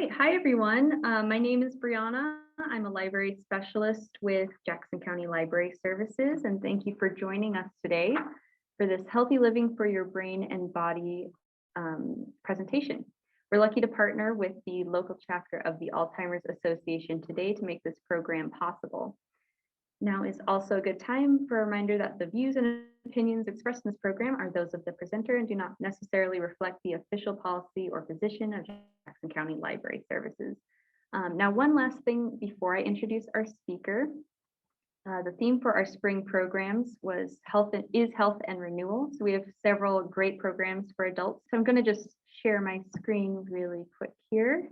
right. Hi, everyone. My name is Brianna. I'm a library specialist with Jackson County Library Services, and thank you for joining us today for this Healthy Living for Your Brain and Body presentation. We're lucky to partner with the local chapter of the Alzheimer's Association today to make this program possible. Now is also a good time for a reminder that the views and opinions expressed in this program are those of the presenter and do not necessarily reflect the official policy or position of Jackson County Library Services. Now, one last thing before I introduce our speaker. The theme for our spring programs was health and renewal. So we have several great programs for adults. So I'm going to just share my screen really quick here.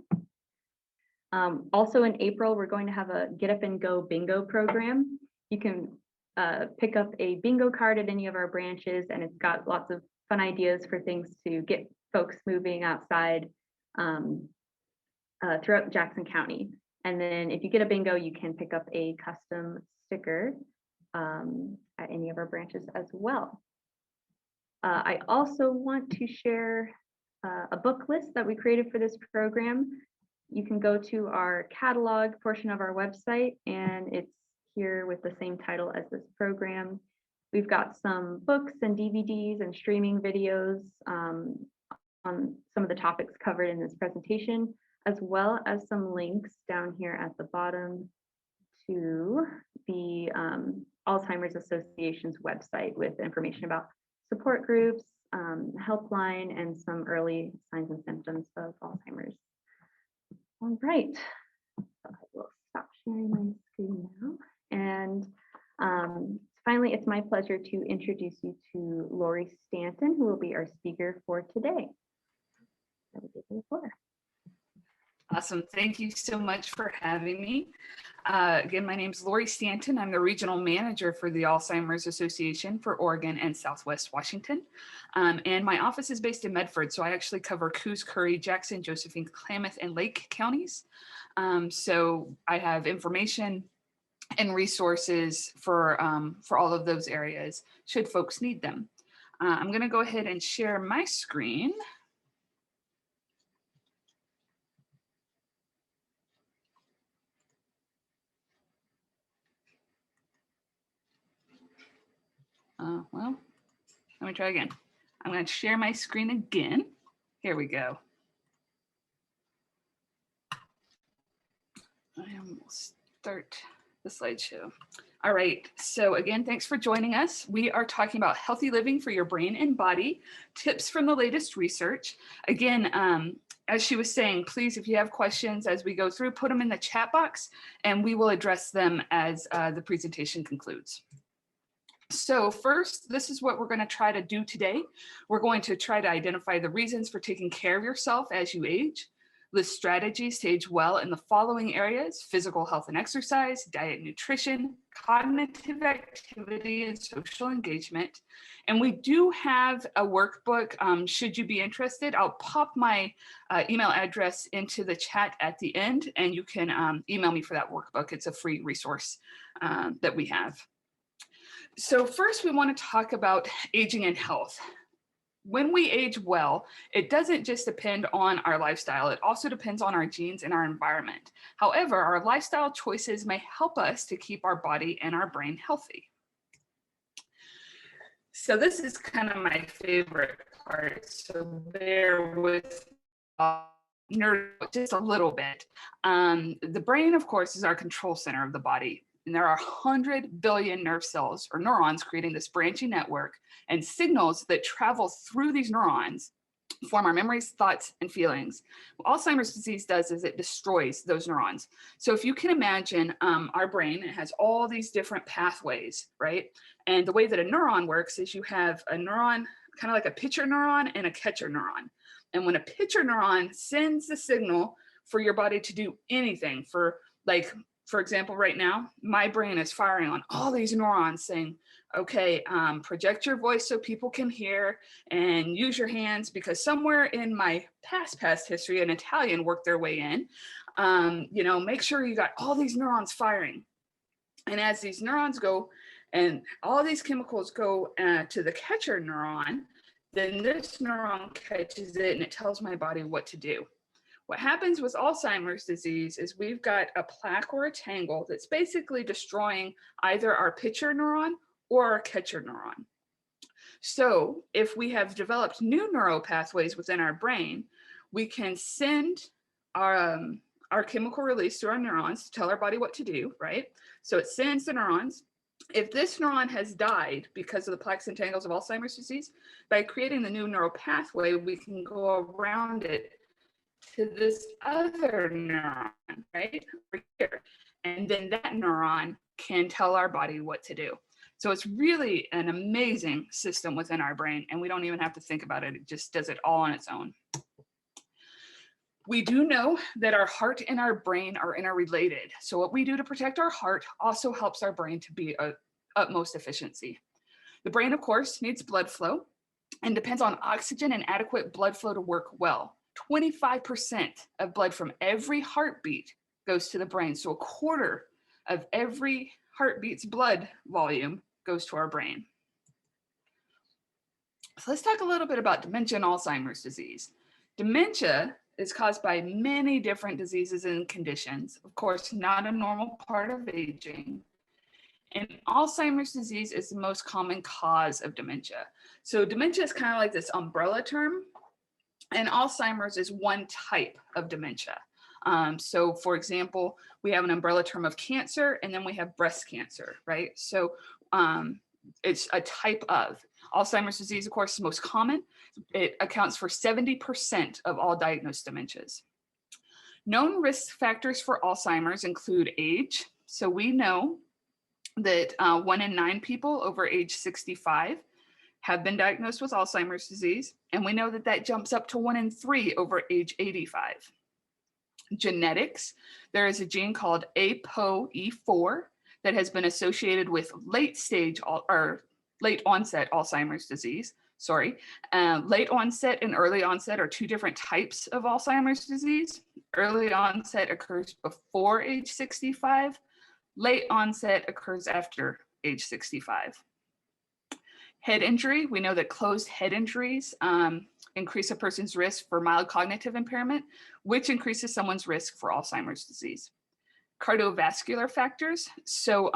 Also in April, we're going to have a Get Up and Go bingo program. You can pick up a bingo card at any of our branches, and it's got lots of fun ideas for things to get folks moving outside throughout Jackson County. And then if you get a bingo, you can pick up a custom sticker at any of our branches as well. I also want to share a book list that we created for this program. You can go to our catalog portion of our website, and it's here with the same title as this program. We've got some books and DVDs and streaming videos on some of the topics covered in this presentation, as well as some links down here at the bottom to the Alzheimer's Association's website with information about support groups, helpline, and some early signs and symptoms of Alzheimer's. All right, so I will stop sharing my screen now. And finally, it's my pleasure to introduce you to Lori Stanton, who will be our speaker for today. I will give you the floor. Awesome. Thank you so much for having me. Again, my name is Lori Stanton. I'm the regional manager for the Alzheimer's Association for Oregon and Southwest Washington. And my office is based in Medford. So I actually cover Coos, Curry, Jackson, Josephine, Klamath, and Lake counties. So I have information and resources for all of those areas should folks need them. I'm going to go ahead and share my screen. Well, let me try again. I'm going to share my screen again. Here we go. I will start the slideshow. All right, so again, thanks for joining us. We are talking about healthy living for your brain and body, tips from the latest research. Again, as she was saying, please, if you have questions as we go through, put them in the chat box and we will address them as the presentation concludes. So first, this is what we're going to try to do today. We're going to try to identify the reasons for taking care of yourself as you age, list strategies to age well in the following areas: physical health and exercise, diet, nutrition, cognitive activity, and social engagement. And we do have a workbook. Should you be interested, I'll pop my email address into the chat at the end, and you can email me for that workbook. It's a free resource that we have. So first, we want to talk about aging and health. When we age well, it doesn't just depend on our lifestyle. It also depends on our genes and our environment. However, our lifestyle choices may help us to keep our body and our brain healthy. So this is kind of my favorite part. So bear with nerd just a little bit. The brain, of course, is our control center of the body. And there are 100 billion nerve cells or neurons creating this branching network, and signals that travel through these neurons form our memories, thoughts, and feelings. What Alzheimer's disease does is it destroys those neurons. So if you can imagine our brain, it has all these different pathways, right? And the way that a neuron works is you have a neuron, kind of like a pitcher neuron and a catcher neuron. And when a pitcher neuron sends the signal for your body to do anything, for example, right now, my brain is firing on all these neurons saying, okay, project your voice so people can hear, and use your hands, because somewhere in my past history, an Italian worked their way in. Make sure you got all these neurons firing. And as these neurons go, and all these chemicals go to the catcher neuron, then this neuron catches it and it tells my body what to do. What happens with Alzheimer's disease is we've got a plaque or a tangle that's basically destroying either our pitcher neuron or our catcher neuron. So if we have developed new neural pathways within our brain, we can send our chemical release to our neurons to tell our body what to do, right? So it sends the neurons. If this neuron has died because of the plaques and tangles of Alzheimer's disease, by creating the new neural pathway, we can go around it to this other neuron, right, over here. And then that neuron can tell our body what to do. So it's really an amazing system within our brain, and we don't even have to think about it. It just does it all on its own. We do know that our heart and our brain are interrelated. So what we do to protect our heart also helps our brain to be at utmost efficiency. The brain, of course, needs blood flow and depends on oxygen and adequate blood flow to work well. 25% of blood from every heartbeat goes to the brain. So a quarter of every heartbeat's blood volume goes to our brain. So let's talk a little bit about dementia and Alzheimer's disease. Dementia is caused by many different diseases and conditions. Of course, not a normal part of aging. And Alzheimer's disease is the most common cause of dementia. So dementia is kind of like this umbrella term, and Alzheimer's is one type of dementia. So for example, we have an umbrella term of cancer, and then we have breast cancer, right? So it's a type of. Alzheimer's disease, of course, is the most common. It accounts for 70% of all diagnosed dementias. Known risk factors for Alzheimer's include age. So we know that 1 in 9 people over age 65 have been diagnosed with Alzheimer's disease, and we know that that jumps up to 1 in 3 over age 85. Genetics, there is a gene called ApoE4 that has been associated with late onset Alzheimer's disease. Late onset and early onset are two different types of Alzheimer's disease. Early onset occurs before age 65. Late onset occurs after age 65. Head injury, we know that closed head injuries increase a person's risk for mild cognitive impairment, which increases someone's risk for Alzheimer's disease. Cardiovascular factors, so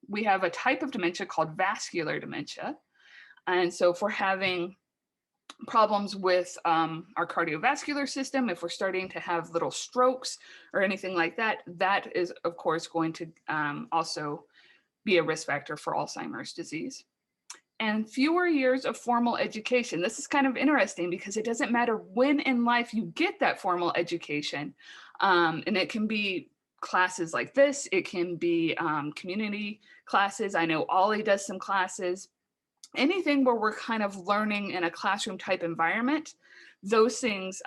we have a type of dementia called vascular dementia. And so if we're having problems with our cardiovascular system, if we're starting to have little strokes or anything like that, that is, of course, going to also be a risk factor for Alzheimer's disease. And fewer years of formal education. This is kind of interesting because it doesn't matter when in life you get that formal education. And it can be classes like this. It can be community classes. I know Ollie does some classes. Anything where we're kind of learning in a classroom type environment, those things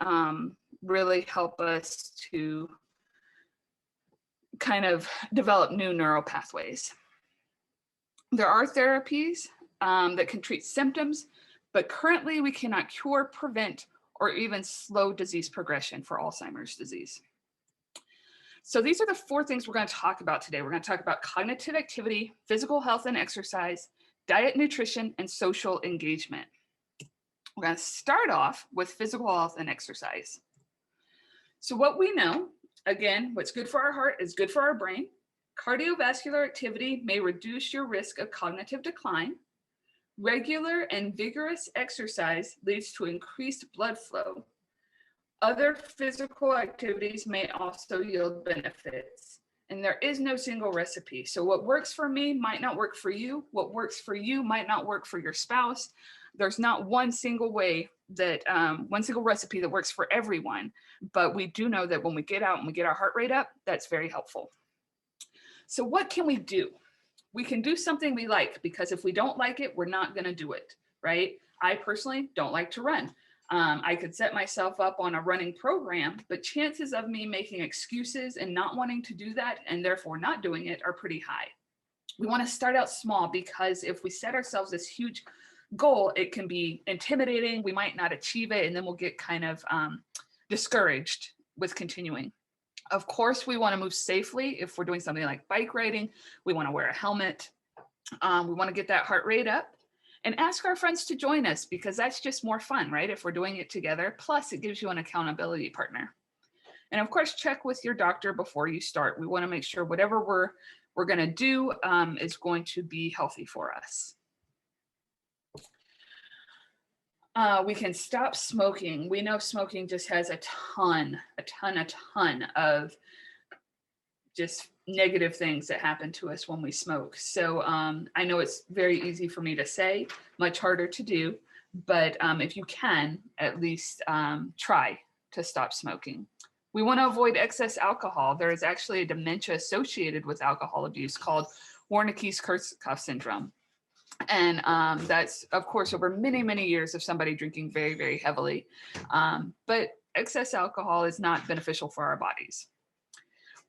really help us to kind of develop new neural pathways. There are therapies that can treat symptoms, but currently we cannot cure, prevent, or even slow disease progression for Alzheimer's disease. So these are the 4 things we're going to talk about today. We're going to talk about cognitive activity, physical health and exercise, diet, nutrition, and social engagement. We're going to start off with physical health and exercise. So what we know, again, what's good for our heart is good for our brain. Cardiovascular activity may reduce your risk of cognitive decline. Regular and vigorous exercise leads to increased blood flow. Other physical activities may also yield benefits. And there is no single recipe. So what works for me might not work for you. What works for you might not work for your spouse. There's not one single way that, one single recipe that works for everyone. But we do know that when we get out and we get our heart rate up, that's very helpful. So what can we do? We can do something we like, because if we don't like it, we're not going to do it, right? I personally don't like to run. I could set myself up on a running program, but chances of me making excuses and not wanting to do that and therefore not doing it are pretty high. We want to start out small, because if we set ourselves this huge goal, it can be intimidating. We might not achieve it, and then we'll get kind of discouraged with continuing. Of course, we want to move safely. If we're doing something like bike riding, we want to wear a helmet. We want to get that heart rate up. And ask our friends to join us, because that's just more fun, right? If we're doing it together, plus it gives you an accountability partner. And of course, check with your doctor before you start. We want to make sure whatever we're going to do is going to be healthy for us. We can stop smoking. We know smoking just has a ton of just negative things that happen to us when we smoke. So I know it's very easy for me to say, much harder to do, but if you can, at least try to stop smoking. We want to avoid excess alcohol. There is actually a dementia associated with alcohol abuse called Wernicke's-Korsakoff syndrome. And that's, of course, over many, many years of somebody drinking very, very heavily. But excess alcohol is not beneficial for our bodies.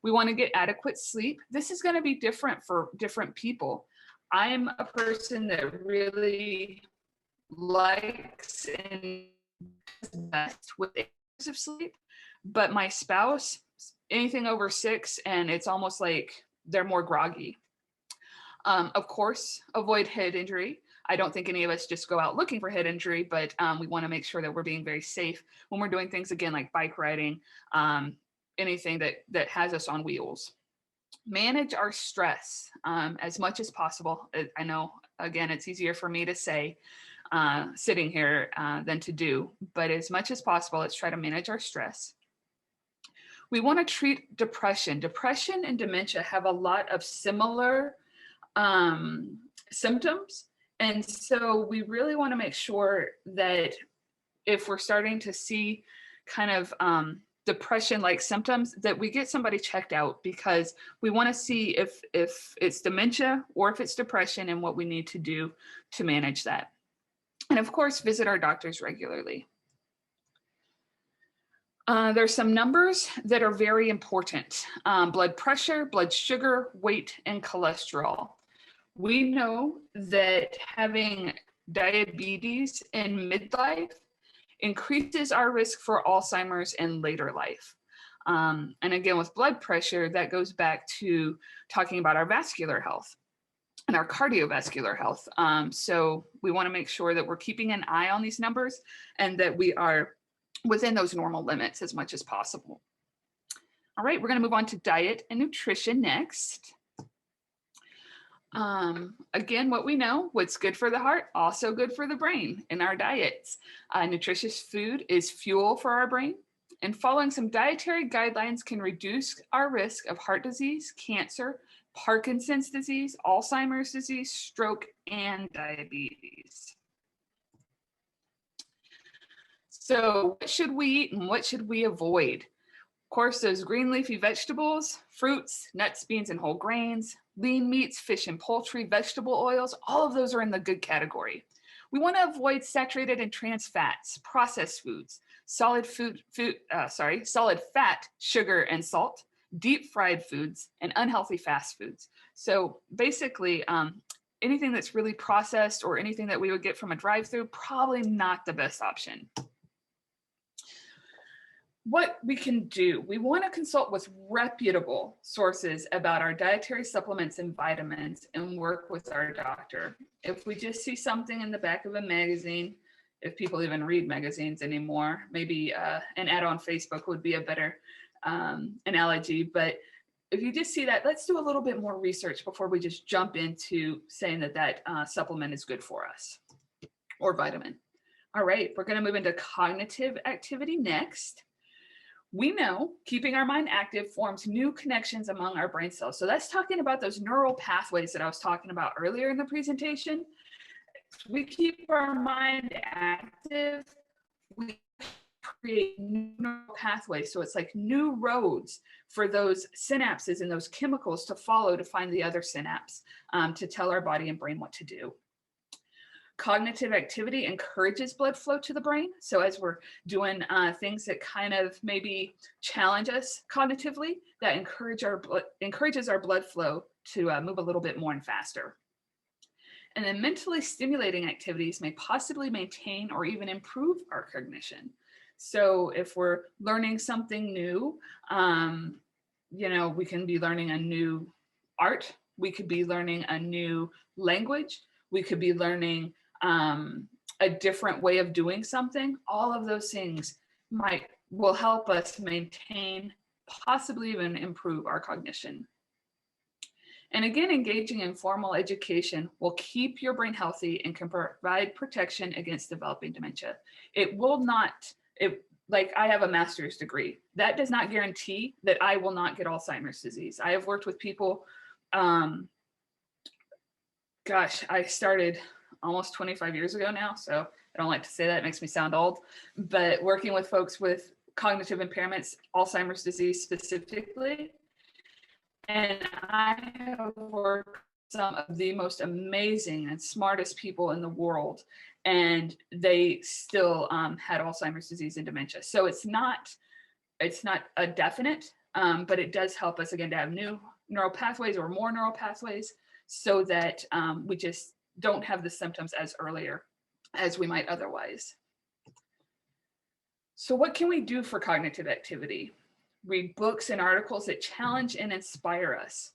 We want to get adequate sleep. This is going to be different for different people. I'm a person that really likes and does best with 8 hours of sleep, but my spouse, anything over 6, and it's almost like they're more groggy. Of course, avoid head injury. I don't think any of us just go out looking for head injury, but we want to make sure that we're being very safe when we're doing things, again, like bike riding, anything that has us on wheels. Manage our stress as much as possible. I know, again, it's easier for me to say sitting here than to do, but as much as possible, let's try to manage our stress. We want to treat depression. Depression and dementia have a lot of similar symptoms. And so we really want to make sure that if we're starting to see kind of depression-like symptoms, that we get somebody checked out, because we want to see if it's dementia or if it's depression and what we need to do to manage that. And of course, visit our doctors regularly. There's some numbers that are very important. Blood pressure, blood sugar, weight, and cholesterol. We know that having diabetes in midlife increases our risk for Alzheimer's in later life. And again, with blood pressure, that goes back to talking about our vascular health and our cardiovascular health. So we want to make sure that we're keeping an eye on these numbers and that we are within those normal limits as much as possible. All right, we're going to move on to diet and nutrition next. Again, what we know, what's good for the heart, also good for the brain in our diets. Nutritious food is fuel for our brain, and following some dietary guidelines can reduce our risk of heart disease, cancer, Parkinson's disease, Alzheimer's disease, stroke, and diabetes. So what should we eat and what should we avoid? Of course, those green leafy vegetables, fruits, nuts, beans, and whole grains, lean meats, fish and poultry, vegetable oils, all of those are in the good category. We want to avoid saturated and trans fats, processed foods, solid fat, sugar, and salt, deep fried foods, and unhealthy fast foods. So basically, anything that's really processed or anything that we would get from a drive-through, probably not the best option. What we can do, we want to consult with reputable sources about our dietary supplements and vitamins and work with our doctor. If we just see something in the back of a magazine, if people even read magazines anymore, maybe an ad on Facebook would be a better analogy. But if you just see that, let's do a little bit more research before we just jump into saying that supplement is good for us or vitamin. All right, we're going to move into cognitive activity next. We know keeping our mind active forms new connections among our brain cells. So that's talking about those neural pathways that I was talking about earlier in the presentation. We keep our mind active, we create new neural pathways. So it's like new roads for those synapses and those chemicals to follow to find the other synapse to tell our body and brain what to do. Cognitive activity encourages blood flow to the brain. So as we're doing things that kind of maybe challenge us cognitively, that encourages our blood flow to move a little bit more and faster. And then mentally stimulating activities may possibly maintain or even improve our cognition. So if we're learning something new, we can be learning a new art, we could be learning a new language, we could be learning a different way of doing something. All of those things might will help us maintain, possibly even improve our cognition. And again, engaging in formal education will keep your brain healthy and can provide protection against developing dementia. It will not, like I have a master's degree. That does not guarantee that I will not get Alzheimer's disease. I have worked with people, I started almost 25 years ago now, so I don't like to say that, it makes me sound old, but working with folks with cognitive impairments, Alzheimer's disease specifically. And I have worked with some of the most amazing and smartest people in the world, and they still had Alzheimer's disease and dementia. So it's not a definite, but it does help us, again, to have new neural pathways or more neural pathways so that we just don't have the symptoms as earlier as we might otherwise. So what can we do for cognitive activity? Read books and articles that challenge and inspire us.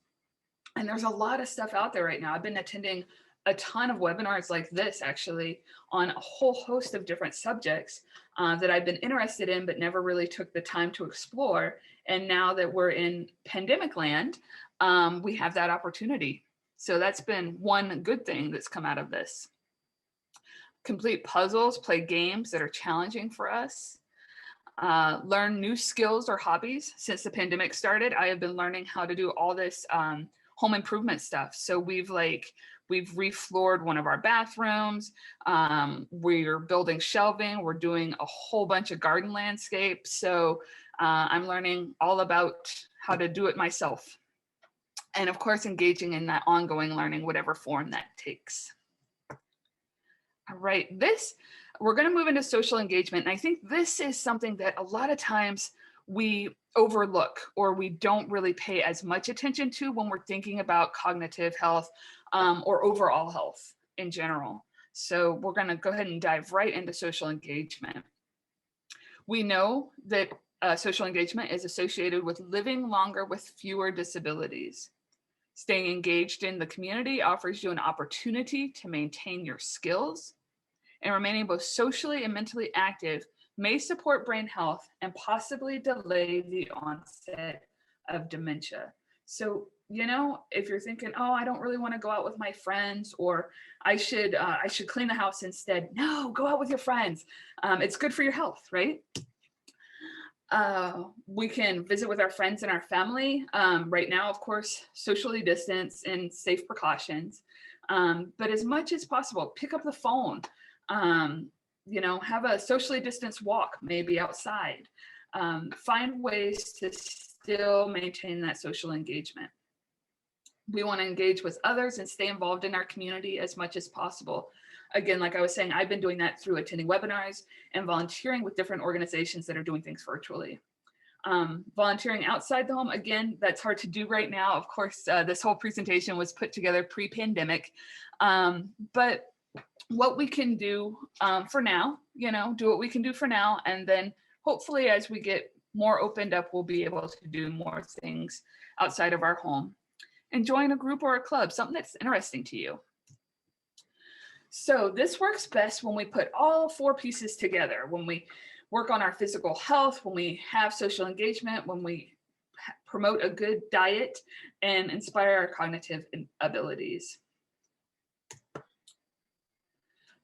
And there's a lot of stuff out there right now. I've been attending a ton of webinars like this, actually, on a whole host of different subjects that I've been interested in, but never really took the time to explore. And now that we're in pandemic land, we have that opportunity. So that's been one good thing that's come out of this. Complete puzzles, play games that are challenging for us. Learn new skills or hobbies. Since the pandemic started, I have been learning how to do all this home improvement stuff. So we've refloored one of our bathrooms. We're building shelving. We're doing a whole bunch of garden landscape. So I'm learning all about how to do it myself. And of course, engaging in that ongoing learning, whatever form that takes. All right, we're going to move into social engagement. And I think this is something that a lot of times we overlook or we don't really pay as much attention to when we're thinking about cognitive health or overall health in general. So we're going to go ahead and dive right into social engagement. We know that social engagement is associated with living longer with fewer disabilities. Staying engaged in the community offers you an opportunity to maintain your skills, and remaining both socially and mentally active may support brain health and possibly delay the onset of dementia. So, if you're thinking, oh, I don't really want to go out with my friends, or I should clean the house instead. No, go out with your friends. It's good for your health, right? We can visit with our friends and our family. Right now, of course, socially distance and safe precautions. But as much as possible, pick up the phone. Have a socially distanced walk, maybe outside. Find ways to still maintain that social engagement. We want to engage with others and stay involved in our community as much as possible. Again, like I was saying, I've been doing that through attending webinars and volunteering with different organizations that are doing things virtually. Volunteering outside the home, again, that's hard to do right now. Of course, this whole presentation was put together pre-pandemic, but what we can do for now, do what we can do for now. And then hopefully as we get more opened up, we'll be able to do more things outside of our home. And join a group or a club, something that's interesting to you. So this works best when we put all 4 pieces together, when we work on our physical health, when we have social engagement, when we promote a good diet and inspire our cognitive abilities.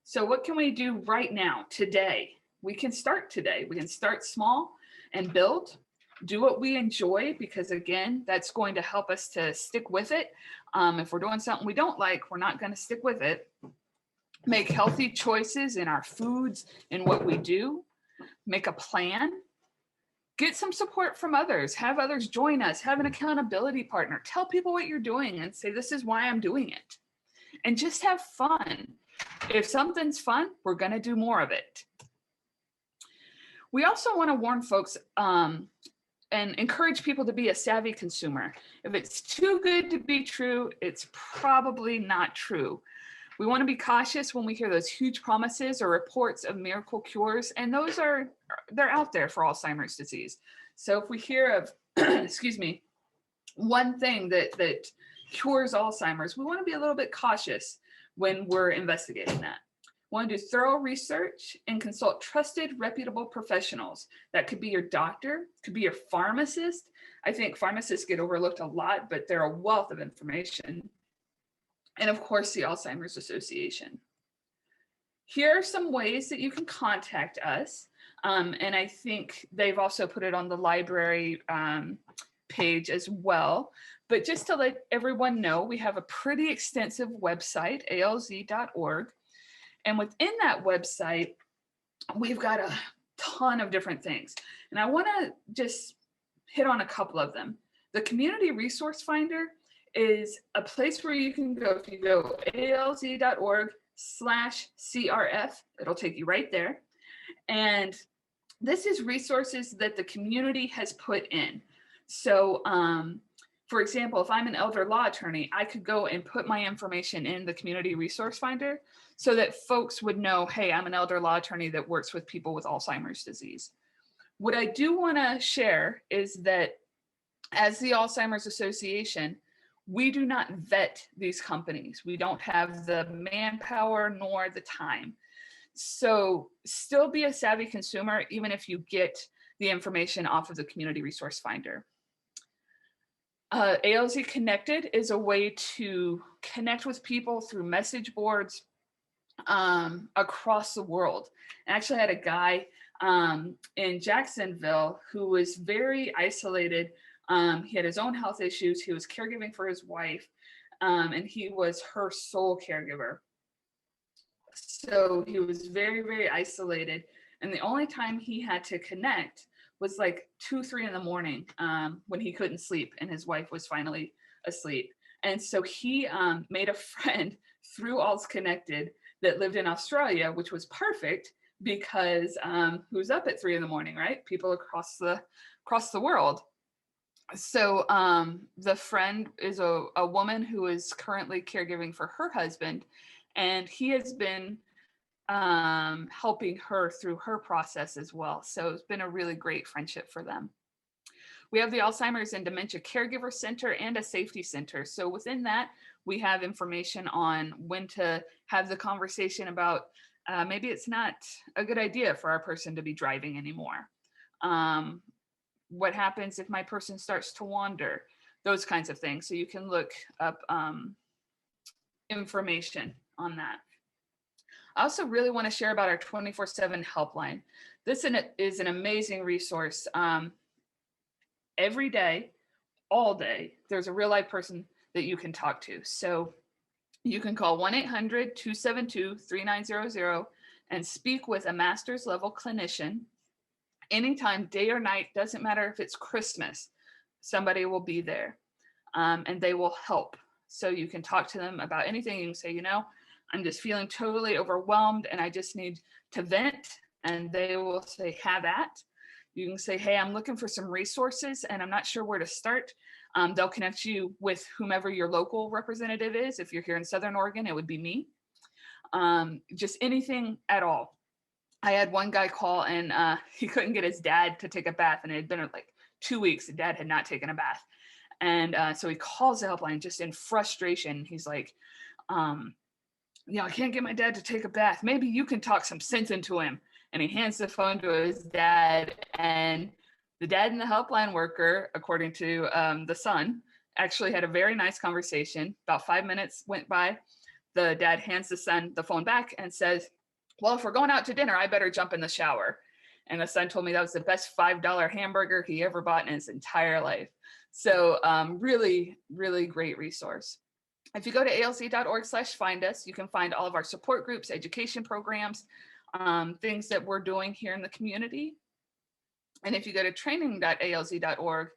So what can we do right now, today? We can start today. We can start small and build. Do what we enjoy, because again, that's going to help us to stick with it. If we're doing something we don't like, we're not going to stick with it. Make healthy choices in our foods and what we do. Make a plan. Get some support from others. Have others join us. Have an accountability partner. Tell people what you're doing and say, this is why I'm doing it. And just have fun. If something's fun, we're going to do more of it. We also want to warn folks and encourage people to be a savvy consumer. If it's too good to be true, it's probably not true. We want to be cautious when we hear those huge promises or reports of miracle cures, and they're out there for Alzheimer's disease. So if we hear of, one thing that cures Alzheimer's, we want to be a little bit cautious when we're investigating that. Want to do thorough research and consult trusted, reputable professionals. That could be your doctor, could be your pharmacist. I think pharmacists get overlooked a lot, but they're a wealth of information. And of course, the Alzheimer's Association. Here are some ways that you can contact us. And I think they've also put it on the library page as well. But just to let everyone know, we have a pretty extensive website, alz.org. And within that website, we've got a ton of different things. And I want to just hit on a couple of them. The Community Resource Finder is a place where you can go. If you go alz.org/CRF, it'll take you right there. And this is resources that the community has put in. So, for example, if I'm an elder law attorney, I could go and put my information in the Community Resource Finder so that folks would know, hey, I'm an elder law attorney that works with people with Alzheimer's disease. What I do want to share is that as the Alzheimer's Association, we do not vet these companies. We don't have the manpower nor the time. So still be a savvy consumer, even if you get the information off of the Community Resource Finder. ALZ Connected is a way to connect with people through message boards across the world. I actually had a guy in Jacksonville who was very isolated. He had his own health issues. He was caregiving for his wife, and he was her sole caregiver. So he was very, very isolated. And the only time he had to connect was like 2, 3 in the morning when he couldn't sleep and his wife was finally asleep. And so he made a friend through Alz Connected that lived in Australia, which was perfect because who's up at 3 in the morning, right? People across the world. So the friend is a woman who is currently caregiving for her husband, and he has been helping her through her process as well. So it's been a really great friendship for them. We have the Alzheimer's and Dementia Caregiver Center and a safety center. So within that, we have information on when to have the conversation about maybe it's not a good idea for our person to be driving anymore. What happens if my person starts to wander? Those kinds of things. So you can look up information on that. I also really want to share about our 24/7 helpline. This is an amazing resource. Every day, all day, there's a real life person that you can talk to. So you can call 1-800-272-3900 and speak with a master's level clinician anytime, day or night. Doesn't matter if it's Christmas, somebody will be there and they will help. So you can talk to them about anything. You can say, I'm just feeling totally overwhelmed and I just need to vent, and they will say, have at. You can say, hey, I'm looking for some resources and I'm not sure where to start. They'll connect you with whomever your local representative is. If you're here in Southern Oregon, it would be me. Just anything at all. I had one guy call and he couldn't get his dad to take a bath, and it had been like 2 weeks. The dad had not taken a bath. And so he calls the helpline just in frustration. He's like, I can't get my dad to take a bath. Maybe you can talk some sense into him. And he hands the phone to his dad, and the dad and the helpline worker, according to the son, actually had a very nice conversation. About 5 minutes went by. The dad hands the son the phone back and says, well, if we're going out to dinner, I better jump in the shower. And the son told me that was the best $5 hamburger he ever bought in his entire life. So really, really great resource. If you go to alz.org/find us, you can find all of our support groups, education programs, things that we're doing here in the community. And if you go to training.alz.org,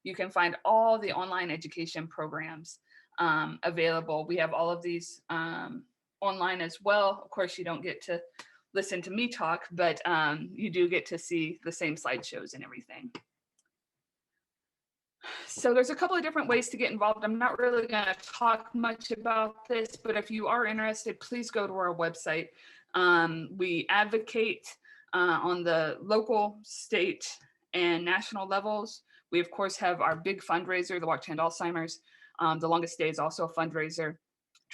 you can find all the online education programs available. We have all of these online as well. Of course, you don't get to listen to me talk, but you do get to see the same slideshows and everything. So there's a couple of different ways to get involved. I'm not really going to talk much about this, but if you are interested, please go to our website. We advocate on the local, state, and national levels. We, of course, have our big fundraiser, the Walk to End Alzheimer's. The Longest Day is also a fundraiser.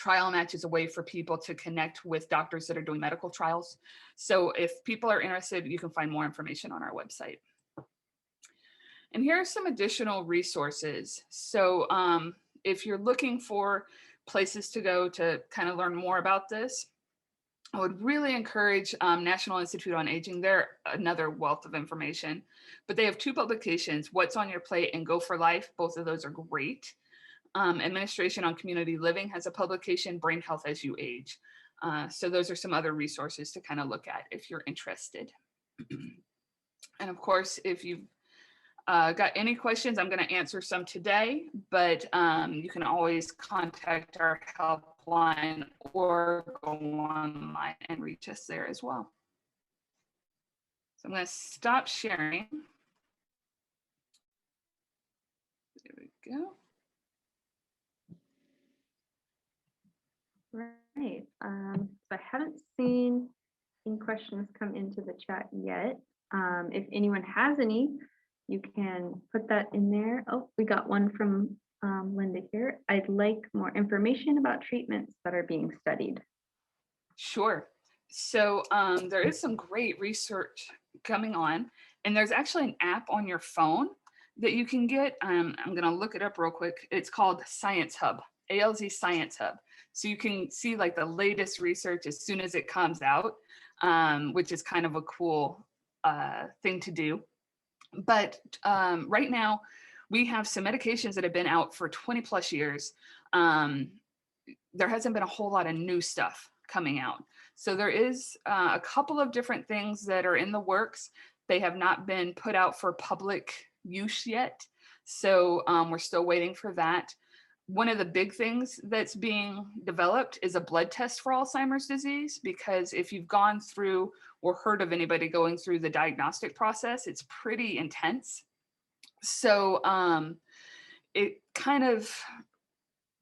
Trial Match is a way for people to connect with doctors that are doing medical trials. So if people are interested, you can find more information on our website. And here are some additional resources. So if you're looking for places to go to kind of learn more about this, I would really encourage National Institute on Aging. They're another wealth of information, but they have 2 publications, What's on Your Plate and Go for Life. Both of those are great. Administration on Community Living has a publication, Brain Health as You Age. So those are some other resources to kind of look at if you're interested. And of course, if you've got any questions, I'm going to answer some today, but you can always contact our helpline or go online and reach us there as well. So I'm going to stop sharing. There we go. Right. So I haven't seen any questions come into the chat yet. If anyone has any, you can put that in there. Oh, we got one from Linda here. I'd like more information about treatments that are being studied. Sure. So there is some great research coming on, and there's actually an app on your phone that you can get. I'm going to look it up real quick. It's called Science Hub, ALZ Science Hub. So you can see like the latest research as soon as it comes out, which is kind of a cool thing to do. But right now, we have some medications that have been out for 20 plus years. There hasn't been a whole lot of new stuff coming out. So there is a couple of different things that are in the works. They have not been put out for public use yet. So we're still waiting for that. One of the big things that's being developed is a blood test for Alzheimer's disease, because if you've gone through or heard of anybody going through the diagnostic process, it's pretty intense. So it kind of,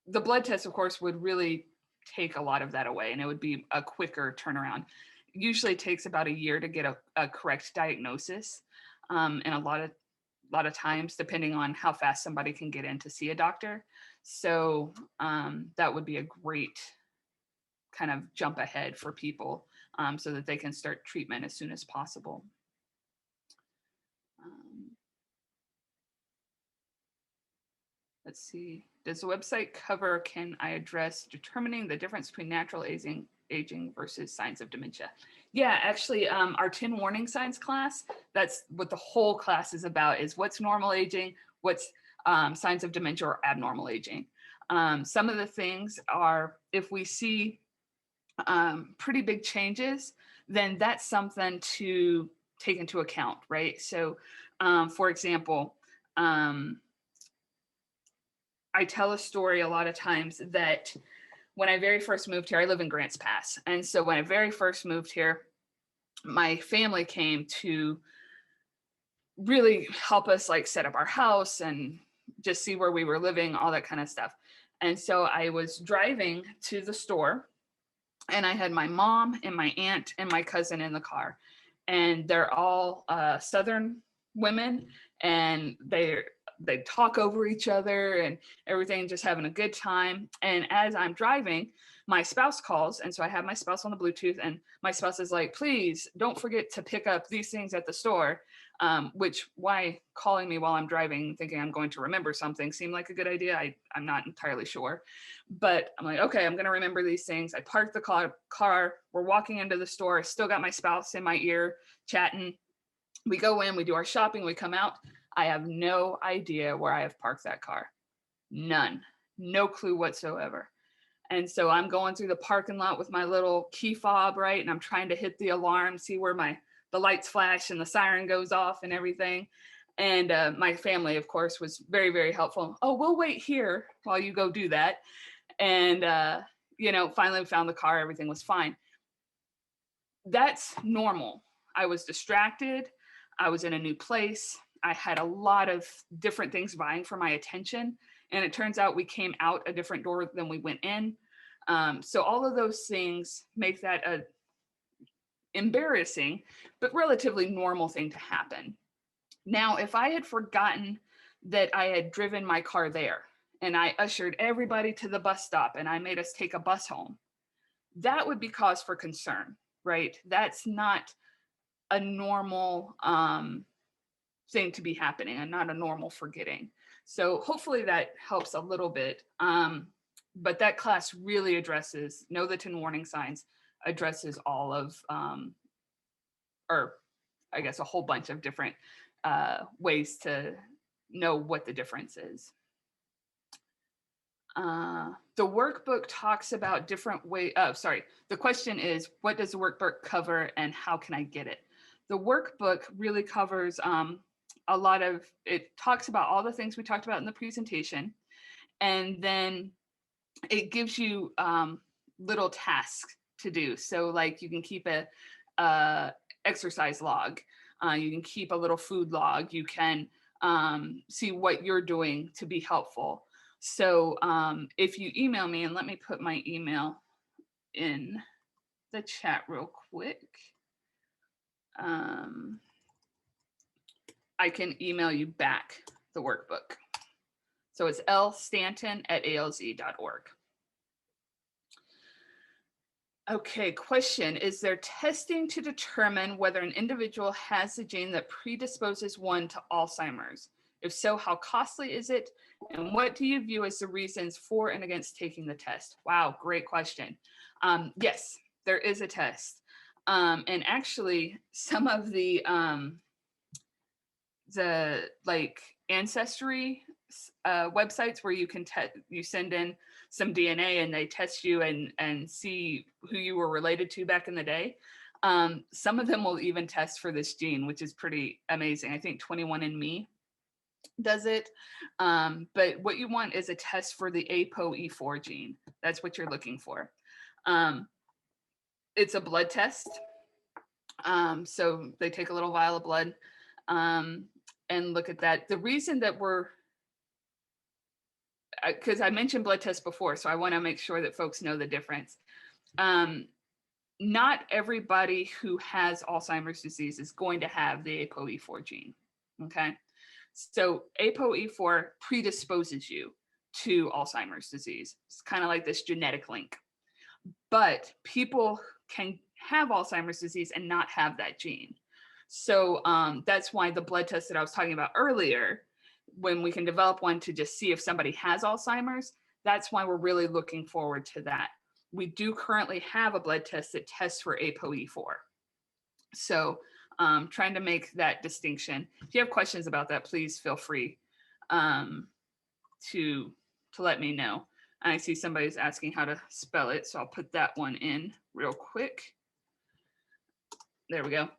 the blood test, of course, would really take a lot of that away, and it would be a quicker turnaround. Usually it takes about a year to get a correct diagnosis. And a lot of times, depending on how fast somebody can get in to see a doctor. So that would be a great kind of jump ahead for people so that they can start treatment as soon as possible. Let's see. Does the website cover, can I address determining the difference between natural aging versus signs of dementia? Yeah, actually, our 10 warning signs class, that's what the whole class is about, is what's normal aging, what's signs of dementia or abnormal aging. Some of the things are, if we see pretty big changes, then that's something to take into account, right? So, for example, I tell a story a lot of times that when I very first moved here, I live in Grants Pass. And so when I very first moved here, my family came to really help us like set up our house and just see where we were living, all that kind of stuff. And so I was driving to the store, and I had my mom and my aunt and my cousin in the car. And they're all Southern women, and they talk over each other and everything, just having a good time. And as I'm driving, my spouse calls. And so I have my spouse on the Bluetooth, and my spouse is like, please don't forget to pick up these things at the store. Which, why calling me while I'm driving, thinking I'm going to remember something, seemed like a good idea. I'm not entirely sure. But I'm like, okay, I'm going to remember these things. I parked the car. We're walking into the store. I still got my spouse in my ear chatting. We go in, we do our shopping, we come out. I have no idea where I have parked that car. None. No clue whatsoever. And so I'm going through the parking lot with my little key fob, right? And I'm trying to hit the alarm, see where the lights flash and the siren goes off and everything. And my family, of course, was very, very helpful. Oh, we'll wait here while you go do that. And, finally we found the car. Everything was fine. That's normal. I was distracted. I was in a new place. I had a lot of different things vying for my attention. And it turns out we came out a different door than we went in. So all of those things make that a embarrassing, but relatively normal thing to happen. Now, if I had forgotten that I had driven my car there, and I ushered everybody to the bus stop and I made us take a bus home, that would be cause for concern, right? That's not a normal thing to be happening and not a normal forgetting. So hopefully that helps a little bit. But that class really addresses know the 10 warning signs, addresses all of, or I guess a whole bunch of different ways to know what the difference is. The workbook talks about different ways. Oh, sorry. The question is, what does the workbook cover and how can I get it? The workbook really covers a lot of, it talks about all the things we talked about in the presentation. And then it gives you little tasks to do. So like you can keep a exercise log. You can keep a little food log. You can see what you're doing to be helpful. So if you email me, and let me put my email in the chat real quick. I can email you back the workbook. So it's lstanton@alz.org. Okay, question. Is there testing to determine whether an individual has a gene that predisposes one to Alzheimer's? If so, how costly is it? And what do you view as the reasons for and against taking the test? Wow, great question. Yes, there is a test. And actually, some of the like ancestry websites where you can you send in some DNA and they test you and see who you were related to back in the day. Some of them will even test for this gene, which is pretty amazing. I think 21andMe does it. But what you want is a test for the ApoE4 gene. That's what you're looking for. It's a blood test. So they take a little vial of blood and look at that. The reason that because I mentioned blood tests before, so I want to make sure that folks know the difference. Not everybody who has Alzheimer's disease is going to have the ApoE4 gene, okay? So ApoE4 predisposes you to Alzheimer's disease. It's kind of like this genetic link. But people can have Alzheimer's disease and not have that gene. So that's why the blood test that I was talking about earlier, when we can develop one to just see if somebody has Alzheimer's, that's why we're really looking forward to that. We do currently have a blood test that tests for ApoE4. So trying to make that distinction. If you have questions about that, please feel free to let me know. And I see somebody's asking how to spell it, so I'll put that one in real quick. There we go.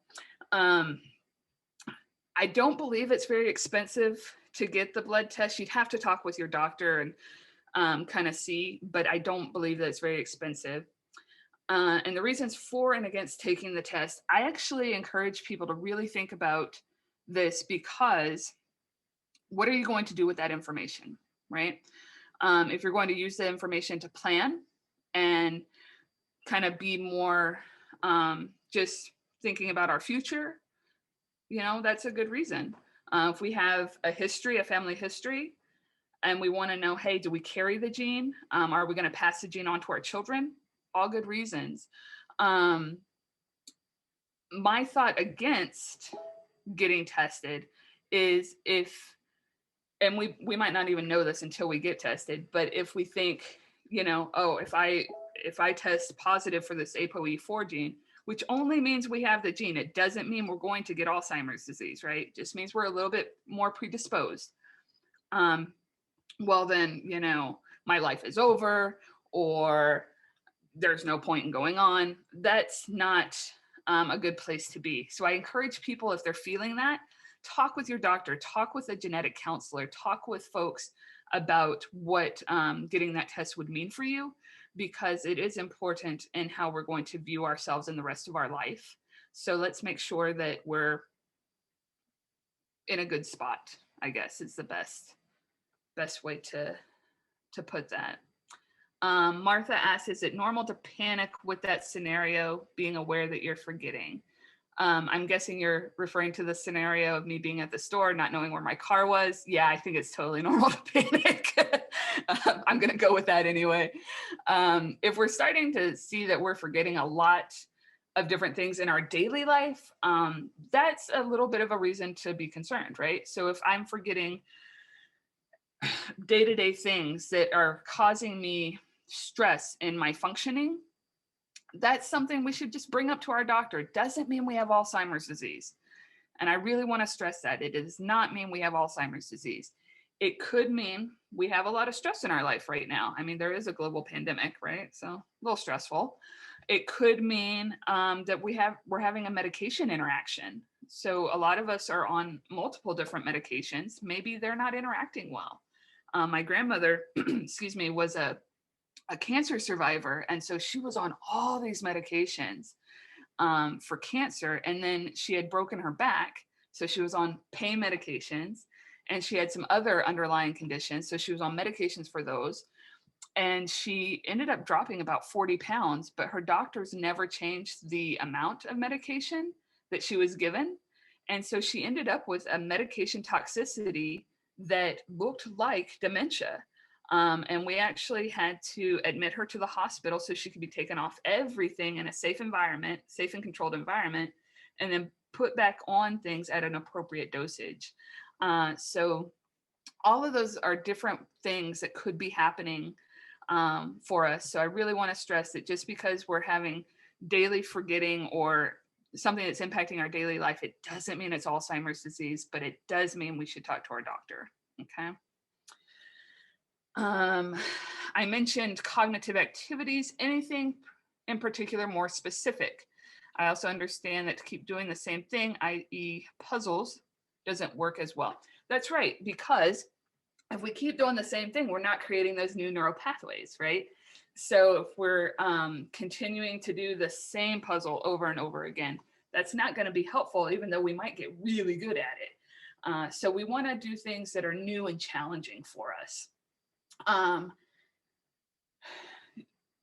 I don't believe it's very expensive to get the blood test. You'd have to talk with your doctor and kind of see, but I don't believe that it's very expensive. And the reasons for and against taking the test, I actually encourage people to really think about this, because what are you going to do with that information, right? If you're going to use the information to plan and kind of be more just thinking about our future, that's a good reason. If we have a history, a family history, and we want to know, hey, do we carry the gene? Are we going to pass the gene on to our children? All good reasons. My thought against getting tested is and we might not even know this until we get tested, but if we think, oh, if I test positive for this ApoE4 gene, which only means we have the gene, it doesn't mean we're going to get Alzheimer's disease, right? It just means we're a little bit more predisposed. Well, then, my life is over, or there's no point in going on. That's not a good place to be. So I encourage people, if they're feeling that, talk with your doctor, talk with a genetic counselor, talk with folks about what getting that test would mean for you, because it is important in how we're going to view ourselves in the rest of our life. So let's make sure that we're in a good spot, I guess is the best way to put that. Martha asks, is it normal to panic with that scenario, being aware that you're forgetting? I'm guessing you're referring to the scenario of me being at the store, not knowing where my car was. Yeah, I think it's totally normal to panic. I'm going to go with that anyway. If we're starting to see that we're forgetting a lot of different things in our daily life, that's a little bit of a reason to be concerned, right? So if I'm forgetting day-to-day things that are causing me stress in my functioning, that's something we should just bring up to our doctor. It doesn't mean we have Alzheimer's disease. And I really want to stress that. It does not mean we have Alzheimer's disease. It could mean we have a lot of stress in our life right now. I mean, there is a global pandemic, right? So a little stressful. It could mean that we're having a medication interaction. So a lot of us are on multiple different medications. Maybe they're not interacting well. My grandmother, excuse me, was a cancer survivor. And so she was on all these medications for cancer. And then she had broken her back. So she was on pain medications, and she had some other underlying conditions. So she was on medications for those. And she ended up dropping about 40 pounds, but her doctors never changed the amount of medication that she was given. And so she ended up with a medication toxicity that looked like dementia. And we actually had to admit her to the hospital so she could be taken off everything in a safe environment, safe and controlled environment, and then put back on things at an appropriate dosage. So all of those are different things that could be happening for us. So I really want to stress that just because we're having daily forgetting or something that's impacting our daily life, it doesn't mean it's Alzheimer's disease, but it does mean we should talk to our doctor. Okay. I mentioned cognitive activities. Anything in particular more specific? I also understand that to keep doing the same thing, i.e. puzzles, doesn't work as well. That's right, because if we keep doing the same thing, we're not creating those new neural pathways, right? So if we're continuing to do the same puzzle over and over again, that's not going to be helpful, even though we might get really good at it. So we want to do things that are new and challenging for us.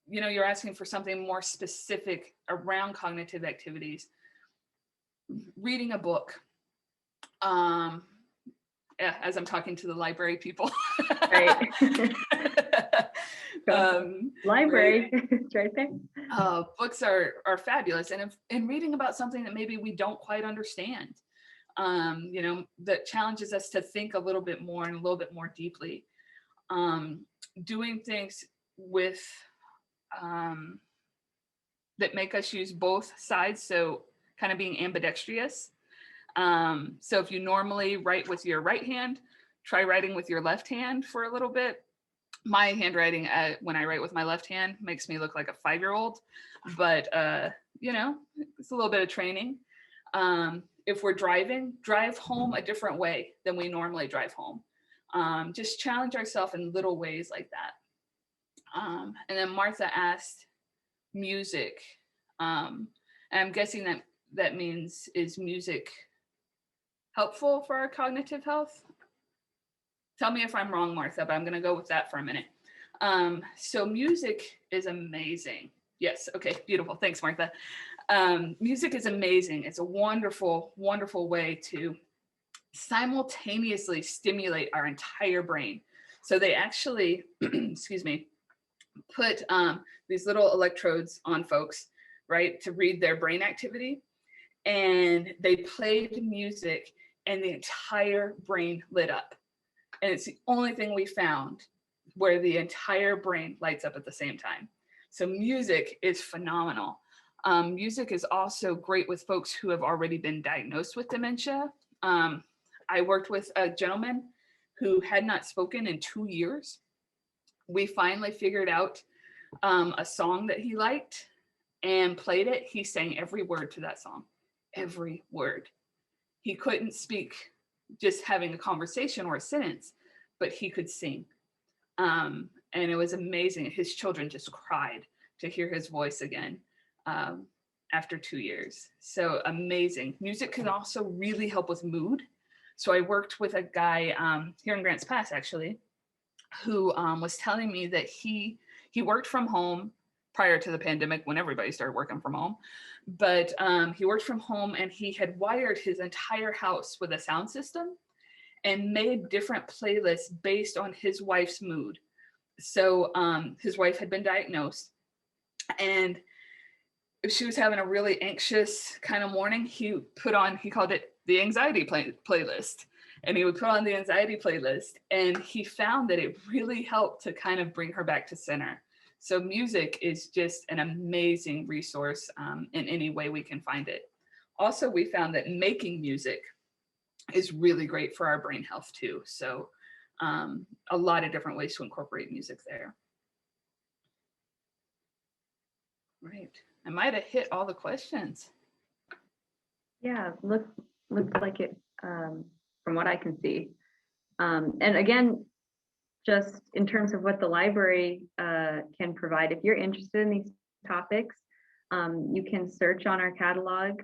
You know, you're asking for something more specific around cognitive activities. Reading a book. As I'm talking to the library people. Right. Library, right. it's right there. Books are fabulous. And in reading about something that maybe we don't quite understand, you know, that challenges us to think a little bit more and a little bit more deeply. Doing things with that make us use both sides. So kind of being ambidextrous. So if you normally write with your right hand, try writing with your left hand for a little bit. My handwriting when I write with my left hand makes me look like a 5-year-old, but you know, it's a little bit of training. If we're driving, drive home a different way than we normally drive home. Just challenge ourselves in little ways like that. And then Martha asked music. And I'm guessing that means, is music helpful for our cognitive health? Tell me if I'm wrong, Martha, but I'm going to go with that for a minute. So music is amazing. Yes. Okay. Beautiful. Thanks, Martha. Music is amazing. It's a wonderful, wonderful way to simultaneously stimulate our entire brain. So they actually, excuse me, put these little electrodes on folks, right, to read their brain activity. And they played music and the entire brain lit up. And it's the only thing we found where the entire brain lights up at the same time. So music is phenomenal. Music is also great with folks who have already been diagnosed with dementia. I worked with a gentleman who had not spoken in 2 years. We finally figured out a song that he liked and played it. He sang every word to that song, every word. He couldn't speak just having a conversation or a sentence, but he could sing. And it was amazing. His children just cried to hear his voice again after 2 years. So amazing. Music can also really help with mood. So I worked with a guy here in Grants Pass, actually, who was telling me that he worked from home prior to the pandemic when everybody started working from home. But he worked from home, and he had wired his entire house with a sound system and made different playlists based on his wife's mood. So his wife had been diagnosed, and if she was having a really anxious kind of morning, he called it the anxiety playlist. And he would put on the anxiety playlist, and he found that it really helped to kind of bring her back to center. So music is just an amazing resource in any way we can find it. Also, we found that making music is really great for our brain health too. So a lot of different ways to incorporate music there. Right. I might have hit all the questions. Yeah, looks like it from what I can see. And again, just in terms of what the library can provide, if you're interested in these topics, you can search on our catalog,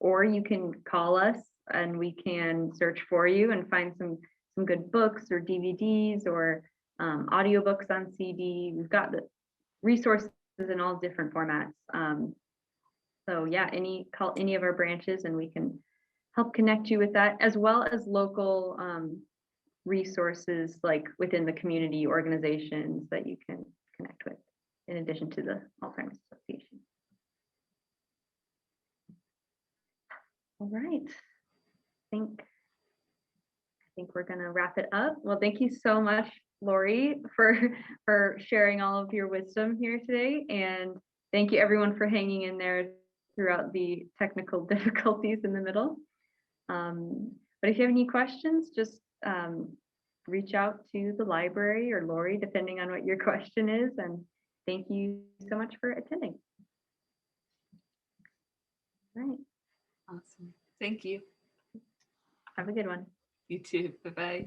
or you can call us and we can search for you and find some good books or DVDs or audiobooks on CD. We've got the resources in all different formats. So yeah, call any of our branches and we can help connect you with that, as well as local resources like within the community organizations that you can connect with, in addition to the Alzheimer's Association. All right, I think we're gonna wrap it up. Well, thank you so much, Lori, for sharing all of your wisdom here today, and thank you everyone for hanging in there throughout the technical difficulties in the middle. But if you have any questions, just reach out to the library or Lori, depending on what your question is. And thank you so much for attending. All right. Awesome. Thank you. Have a good one. You too. Bye-bye.